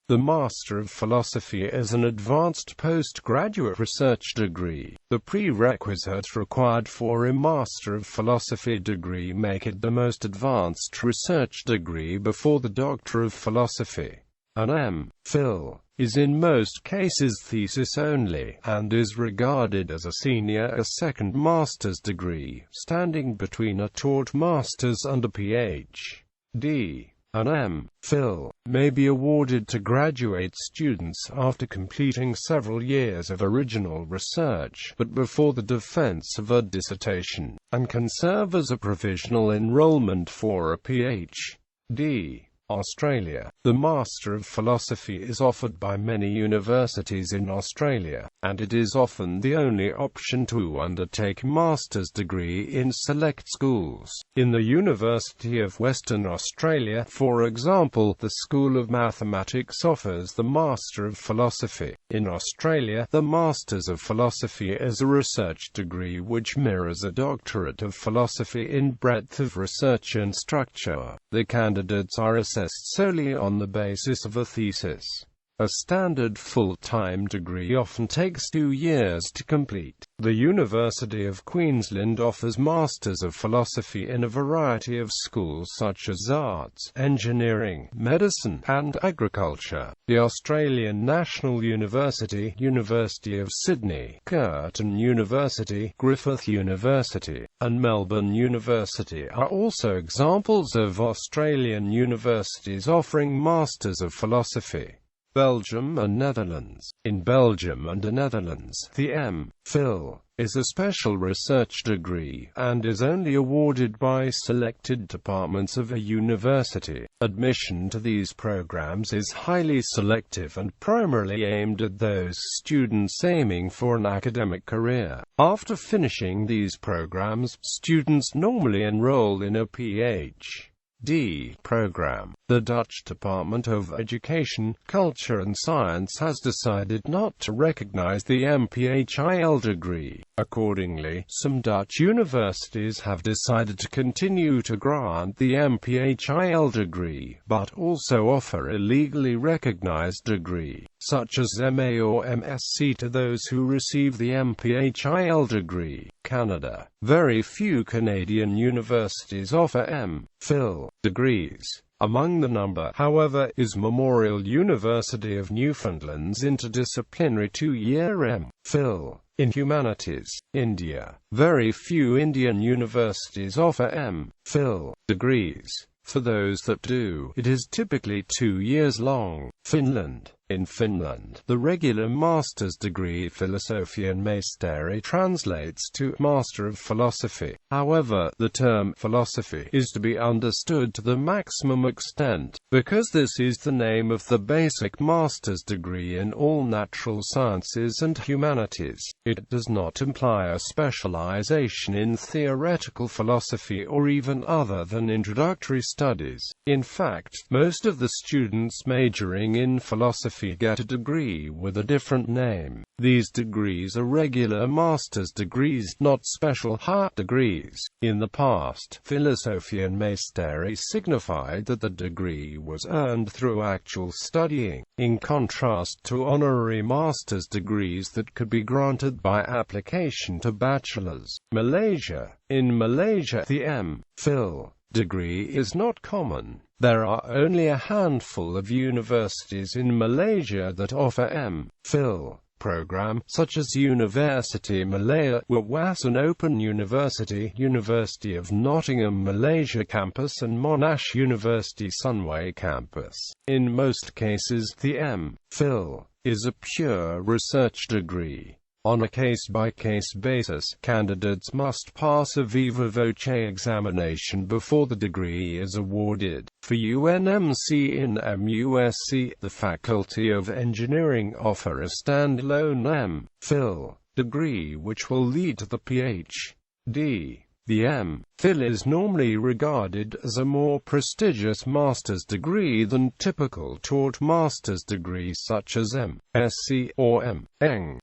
The Master of Philosophy is an advanced postgraduate research degree. The prerequisites required for a Master of Philosophy degree make it the most advanced research degree before the Doctor of Philosophy. An M.Phil. is in most cases thesis-only, and is regarded as a senior a second master's degree, standing between a taught master's and a Ph.D. An M.Phil. may be awarded to graduate students after completing several years of original research, but before the defense of a dissertation, and can serve as a provisional enrollment for a Ph.D. Australia. The Master of Philosophy is offered by many universities in Australia, and it is often the only option to undertake a master's degree in select schools. In the University of Western Australia, for example, the School of Mathematics offers the Master of Philosophy. In Australia, the Masters of Philosophy is a research degree which mirrors a Doctorate of Philosophy in breadth of research and structure. The candidates are assessed solely on the basis of a thesis. A standard full-time degree often takes 2 years to complete. The University of Queensland offers Masters of Philosophy in a variety of schools such as arts, engineering, medicine, and agriculture. The Australian National University, University of Sydney, Curtin University, Griffith University, and Melbourne University are also examples of Australian universities offering Masters of Philosophy. Belgium and Netherlands. In Belgium and the Netherlands, the M.Phil. is a special research degree, and is only awarded by selected departments of a university. Admission to these programs is highly selective and primarily aimed at those students aiming for an academic career. After finishing these programs, students normally enroll in a Ph.D. program. The Dutch Department of Education, Culture and Science has decided not to recognize the M.Phil. degree. Accordingly, some Dutch universities have decided to continue to grant the M.Phil. degree, but also offer a legally recognized degree, such as MA or MSc to those who receive the M.Phil. degree. Canada. Very few Canadian universities offer M.Phil. degrees. Among the number, however, is Memorial University of Newfoundland's interdisciplinary 2-year M.Phil. in Humanities. India. Very few Indian universities offer M.Phil. degrees. For those that do, it is typically 2 years long. Finland. In Finland, the regular master's degree Philosophian Maisteri translates to Master of Philosophy. However, the term philosophy is to be understood to the maximum extent, because this is the name of the basic master's degree in all natural sciences and humanities. It does not imply a specialization in theoretical philosophy or even other than introductory studies. In fact, most of the students majoring in philosophy get a degree with a different name. These degrees are regular master's degrees, not special higher degrees. In the past, Philosophian Maisteri signified that the degree was earned through actual studying, in contrast to honorary master's degrees that could be granted by application to bachelor's. Malaysia. In Malaysia, the M.Phil. degree is not common. There are only a handful of universities in Malaysia that offer M.Phil. program, such as University Malaya, Wawasan Open University, University of Nottingham Malaysia Campus and Monash University Sunway Campus. In most cases, the M.Phil. is a pure research degree. On a case-by-case basis, candidates must pass a viva voce examination before the degree is awarded. For UNMC in MUSC, the Faculty of Engineering offer a standalone M.Phil. degree which will lead to the Ph.D. The M.Phil. is normally regarded as a more prestigious master's degree than typical taught master's degrees such as M.Sc. or M.Eng.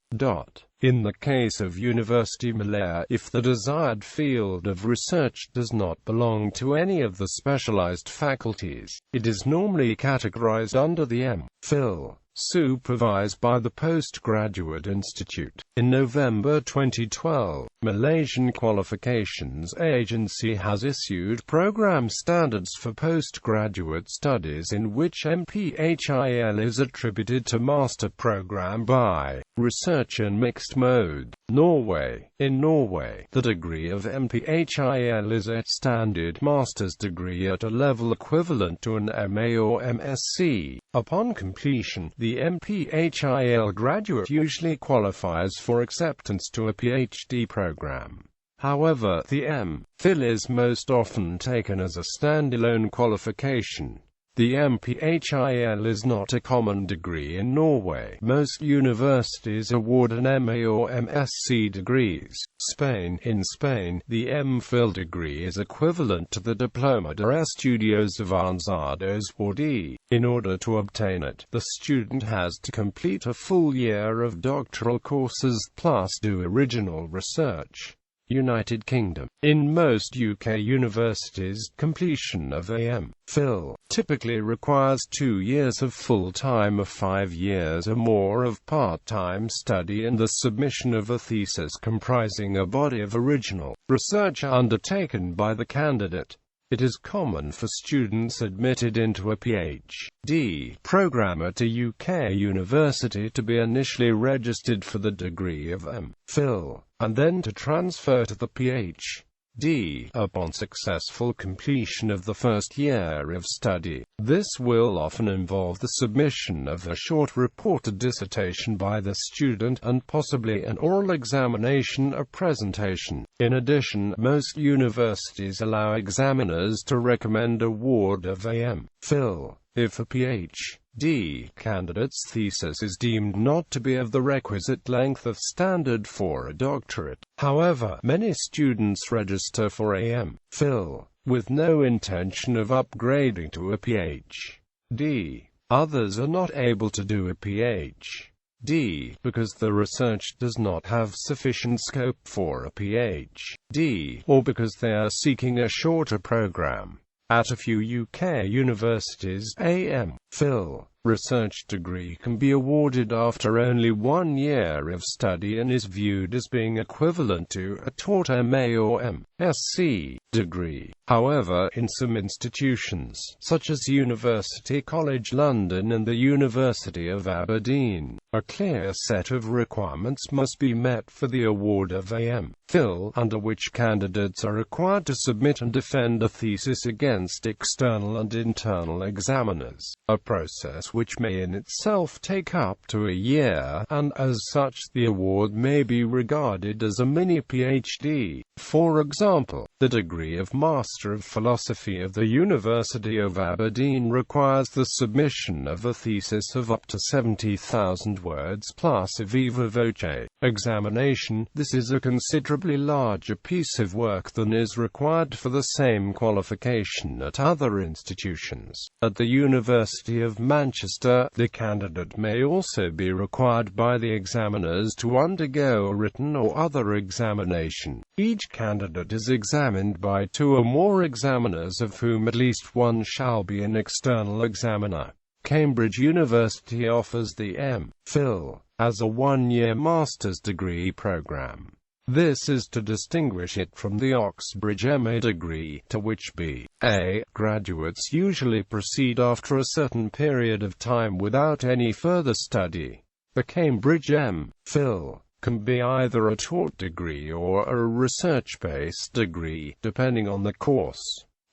In the case of University Malaya, if the desired field of research does not belong to any of the specialized faculties, it is normally categorized under the M.Phil. Supervised by the Postgraduate Institute. In November 2012, Malaysian Qualifications Agency has issued program standards for postgraduate studies in which M.Phil. is attributed to master program by research in mixed mode. Norway. In Norway, the degree of M.Phil. is a standard master's degree at a level equivalent to an MA or MSc. Upon completion, the M.Phil. graduate usually qualifies for acceptance to a Ph.D. program. However, the M.Phil. is most often taken as a standalone qualification. The M.Phil. is not a common degree in Norway. Most universities award an MA or MSc degrees. Spain. In Spain, the M.Phil. degree is equivalent to the Diploma de Estudios Avanzados or D. In order to obtain it, the student has to complete a full year of doctoral courses plus do original research. United Kingdom. In most UK universities, completion of a M.Phil. typically requires 2 years of full-time or 5 years or more of part-time study and the submission of a thesis comprising a body of original research undertaken by the candidate. It is common for students admitted into a Ph.D. program at a UK university to be initially registered for the degree of M.Phil. and then to transfer to the Ph.D. upon successful completion of the first year of study. This will often involve the submission of a short reported dissertation by the student, and possibly an oral examination or presentation. In addition, most universities allow examiners to recommend award of a M.Phil. if a Ph.D. candidate's thesis is deemed not to be of the requisite length of standard for a doctorate. However, many students register for a M.Phil. with no intention of upgrading to a Ph.D. Others are not able to do a Ph.D. because the research does not have sufficient scope for a Ph.D. or because they are seeking a shorter program. At a few UK universities, a M.Phil. research degree can be awarded after only 1 year of study and is viewed as being equivalent to a taught MA or MSc degree. However, in some institutions, such as University College London and the University of Aberdeen, a clear set of requirements must be met for the award of a M.Phil., under which candidates are required to submit and defend a thesis against external and internal examiners, a process which may in itself take up to a year, and as such, the award may be regarded as a mini Ph.D. For example, the degree of Master of Philosophy of the University of Aberdeen requires the submission of a thesis of up to 70,000 words plus a viva voce examination. This is a considerably larger piece of work than is required for the same qualification at other institutions. At the University of Manchester, the candidate may also be required by the examiners to undergo a written or other examination. Each candidate is examined by 2 or more examiners, of whom at least one shall be an external examiner. Cambridge University offers the M.Phil. as a 1-year master's degree program. This is to distinguish it from the Oxbridge MA degree, to which B.A. graduates usually proceed after a certain period of time without any further study. The Cambridge M.Phil. can be either a taught degree or a research-based degree, depending on the course.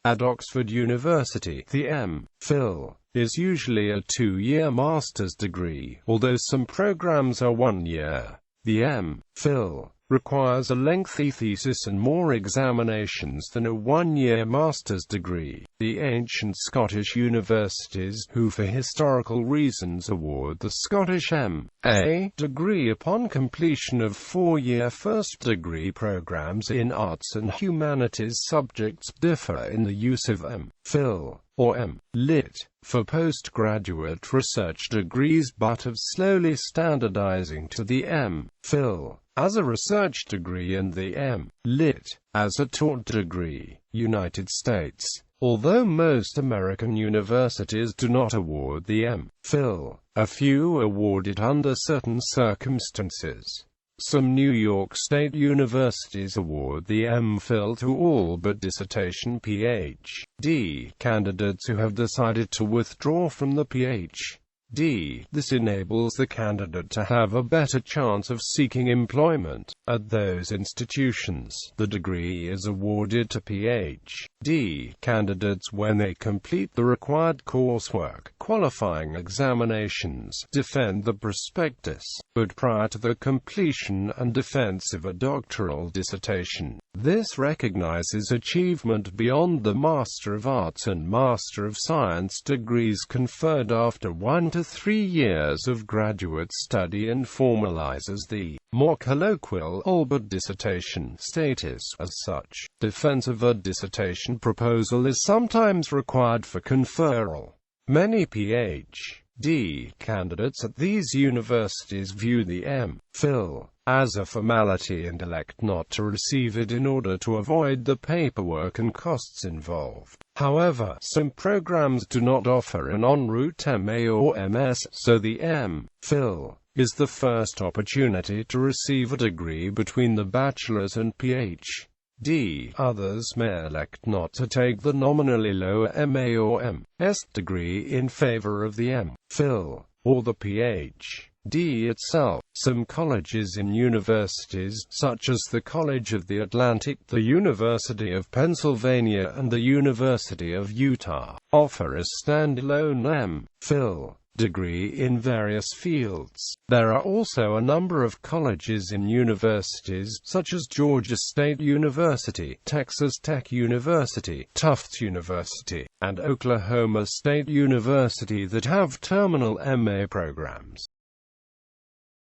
At Oxford University, the M.Phil. is usually a 2-year master's degree, although some programs are 1 year. The M.Phil. requires a lengthy thesis and more examinations than a 1-year master's degree. The ancient Scottish universities, who for historical reasons award the Scottish M.A. degree upon completion of 4-year first-degree programs in arts and humanities subjects, differ in the use of M. M.Phil. or M.Lit. for postgraduate research degrees, but of slowly standardizing to the M.Phil. as a research degree and the M.Lit. as a taught degree. United States. Although most American universities do not award the M.Phil, a few award it under certain circumstances. Some New York State universities award the M.Phil to all but dissertation Ph.D. candidates who have decided to withdraw from the Ph.D. This enables the candidate to have a better chance of seeking employment at those institutions. The degree is awarded to Ph.D. candidates when they complete the required coursework, qualifying examinations, defend the prospectus, but prior to the completion and defense of a doctoral dissertation. This recognizes achievement beyond the Master of Arts and Master of Science degrees conferred after 1 to 3 years of graduate study and formalizes the more colloquial Albert dissertation status. As such, defense of a dissertation proposal is sometimes required for conferral. Many Ph.D. candidates at these universities view the M.Phil. as a formality and elect not to receive it in order to avoid the paperwork and costs involved. However, some programs do not offer an en route MA or MS, so the M.Phil. is the first opportunity to receive a degree between the bachelor's and Ph.D. Others may elect not to take the nominally lower MA or MS degree in favor of the M.Phil. or the Ph.D. itself. Some colleges and universities, such as the College of the Atlantic, the University of Pennsylvania, and the University of Utah, offer a standalone M.Phil. degree in various fields. There are also a number of colleges and universities, such as Georgia State University, Texas Tech University, Tufts University, and Oklahoma State University, that have terminal MA programs.